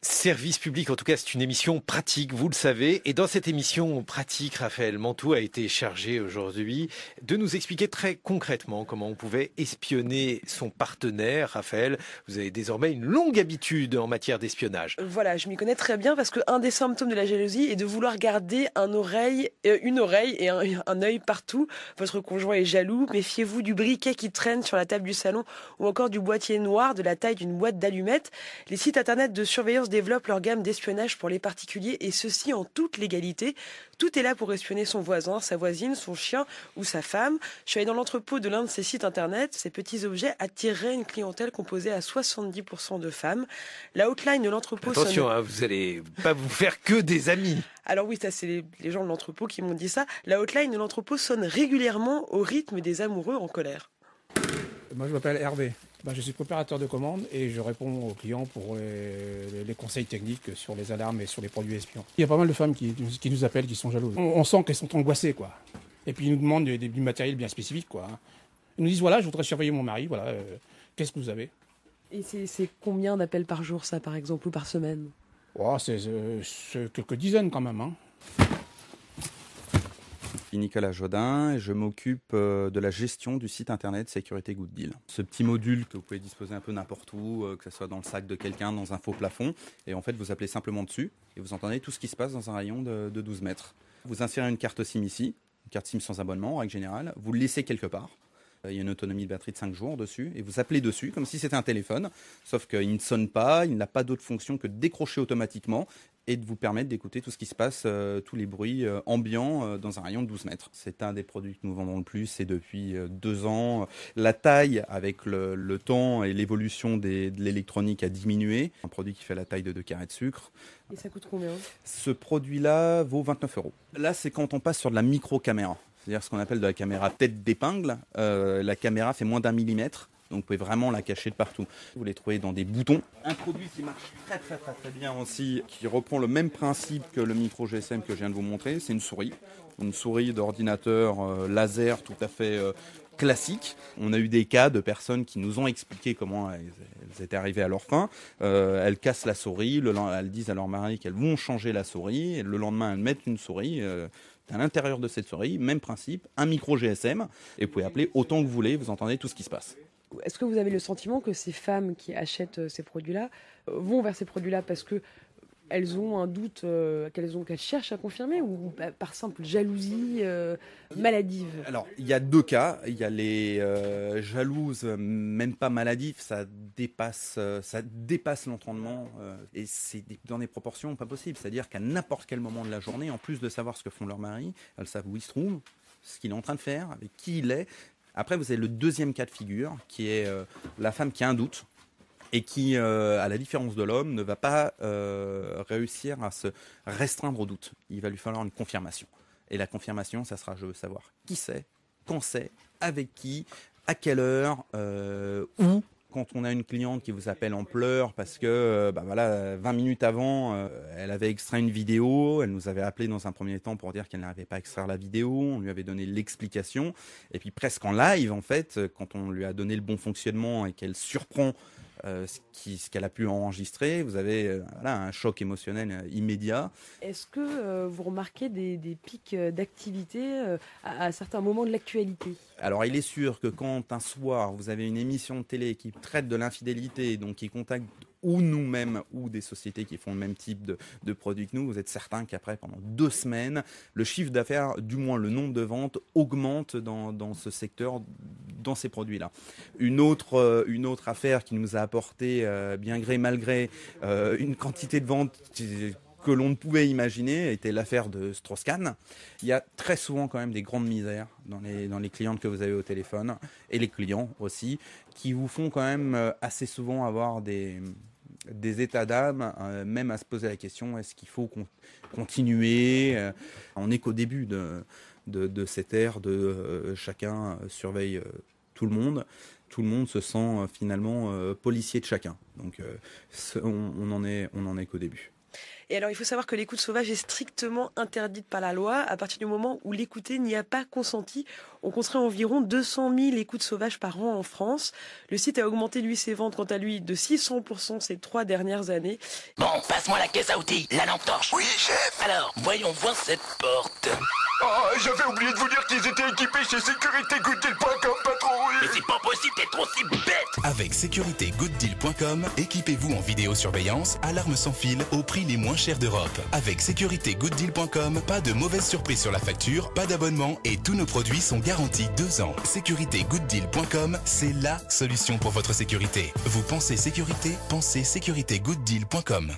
Service public, en tout cas, c'est une émission pratique, vous le savez. Et dans cette émission pratique, Raphaël Mantoux a été chargé aujourd'hui de nous expliquer très concrètement comment on pouvait espionner son partenaire. Raphaël, vous avez désormais une longue habitude en matière d'espionnage. Voilà, je m'y connais très bien parce qu'un des symptômes de la jalousie est de vouloir garder une oreille et un œil partout. Votre conjoint est jaloux, méfiez-vous du briquet qui traîne sur la table du salon ou encore du boîtier noir de la taille d'une boîte d'allumettes. Les sites internet de surveillance développent leur gamme d'espionnage pour les particuliers et ceci en toute légalité. Tout est là pour espionner son voisin, sa voisine, son chien ou sa femme. Je suis allée dans l'entrepôt de l'un de ces sites internet. Ces petits objets attireraient une clientèle composée à 70% de femmes. La hotline de l'entrepôt Attention, vous allez pas vous faire que des amis. Alors oui, ça c'est les gens de l'entrepôt qui m'ont dit ça. La hotline de l'entrepôt sonne régulièrement au rythme des amoureux en colère. Moi je m'appelle Hervé. Je suis préparateur de commandes et je réponds aux clients pour les conseils techniques sur les alarmes et sur les produits espions. Il y a pas mal de femmes qui nous appellent, qui sont jalouses. On sent qu'elles sont angoissées, quoi. Et puis ils nous demandent du matériel bien spécifique, quoi. Ils nous disent, voilà, je voudrais surveiller mon mari, voilà, qu'est-ce que vous avez? Et c'est combien d'appels par jour, ça, par exemple, ou par semaine? C'est quelques dizaines quand même, hein. Je suis Nicolas Jodin et je m'occupe de la gestion du site internet Sécurité Good Deal. Ce petit module que vous pouvez disposer un peu n'importe où, que ce soit dans le sac de quelqu'un, dans un faux plafond, et en fait vous appelez simplement dessus et vous entendez tout ce qui se passe dans un rayon de 12 mètres. Vous insérez une carte SIM ici, une carte SIM sans abonnement en règle générale, vous le laissez quelque part. Il y a une autonomie de batterie de 5 jours dessus et vous appelez dessus comme si c'était un téléphone, sauf qu'il ne sonne pas, il n'a pas d'autre fonction que de décrocher automatiquement et de vous permettre d'écouter tout ce qui se passe, tous les bruits ambiants dans un rayon de 12 mètres. C'est un des produits que nous vendons le plus et depuis 2 ans. La taille avec le temps et l'évolution de l'électronique a diminué. Un produit qui fait la taille de 2 carrés de sucre. Et ça coûte combien? Ce produit-là vaut 29 €. Là, c'est quand on passe sur de la micro-caméra. C'est-à-dire ce qu'on appelle de la caméra tête d'épingle. La caméra fait moins d'1 millimètre, donc vous pouvez vraiment la cacher de partout. Vous les trouvez dans des boutons. Un produit qui marche très bien aussi, qui reprend le même principe que le micro GSM que je viens de vous montrer, c'est une souris. Une souris d'ordinateur laser tout à fait classique. On a eu des cas de personnes qui nous ont expliqué comment elles étaient arrivées à leur fin. Elles cassent la souris, elles disent à leur mari qu'elles vont changer la souris, et le lendemain elles mettent une souris. À l'intérieur de cette souris, même principe, un micro GSM, et vous pouvez appeler autant que vous voulez, vous entendez tout ce qui se passe. Est-ce que vous avez le sentiment que ces femmes qui achètent ces produits-là vont vers ces produits-là parce que elles ont un doute qu'elles cherchent à confirmer ou par simple jalousie maladive? Alors, il y a 2 cas. Il y a les jalouses, même pas maladives, ça dépasse l'entendement et c'est dans des proportions pas possibles. C'est-à-dire qu'à n'importe quel moment de la journée, en plus de savoir ce que font leurs maris, elles savent où il se trouve, ce qu'il est en train de faire, avec qui il est. Après, vous avez le deuxième cas de figure, qui est la femme qui a un doute et qui, à la différence de l'homme, ne va pas réussir à se restreindre au doute. Il va lui falloir une confirmation. Et la confirmation, ça sera, je veux savoir qui c'est, quand c'est, avec qui, à quelle heure, où. Quand on a une cliente qui vous appelle en pleurs parce que 20 minutes avant, elle avait extrait une vidéo, elle nous avait appelé dans un premier temps pour dire qu'elle n'arrivait pas à extraire la vidéo, on lui avait donné l'explication, et puis presque en live, en fait, quand on lui a donné le bon fonctionnement et qu'elle surprend ce qu'elle a pu enregistrer, vous avez un choc émotionnel immédiat. Est-ce que vous remarquez des pics d'activité à certains moments de l'actualité? Alors il est sûr que quand un soir vous avez une émission de télé qui traite de l'infidélité, donc qui contacte ou nous-mêmes ou des sociétés qui font le même type de produits que nous, vous êtes certain qu'après, pendant 2 semaines, le chiffre d'affaires, du moins le nombre de ventes, augmente dans ce secteur, dans ces produits-là. Une autre affaire qui nous a apporté, bien gré mal gré, une quantité de ventes que l'on ne pouvait imaginer était l'affaire de Strauss-Kahn. Il y a très souvent quand même des grandes misères dans les clientes que vous avez au téléphone, et les clients aussi, qui vous font quand même assez souvent avoir des états d'âme, même à se poser la question, est-ce qu'il faut continuer? On n'est qu'au début de cette ère de chacun surveille tout le monde. Tout le monde se sent finalement policier de chacun. Donc on en est fermé qu'au début. Et alors, il faut savoir que l'écoute sauvage est strictement interdite par la loi à partir du moment où l'écouté n'y a pas consenti. On compterait environ 200 000 écoutes sauvages par an en France. Le site a augmenté, lui, ses ventes, quant à lui, de 600% ces 3 dernières années. Bon, passe-moi la caisse à outils, la lampe torche. Oui, chef. Alors, voyons voir cette porte. Oh, j'avais oublié de vous dire qu'ils étaient équipés chez sécuritégooddeal.com, patron. Mais c'est pas possible d'être aussi bête. Avec sécuritégooddeal.com, équipez-vous en vidéosurveillance, alarme sans fil, au prix les moins chers d'Europe. Avec sécuritégooddeal.com, pas de mauvaise surprise sur la facture, pas d'abonnement et tous nos produits sont garantis 2 ans. Sécuritégooddeal.com, c'est la solution pour votre sécurité. Vous pensez sécurité, pensez sécuritégooddeal.com.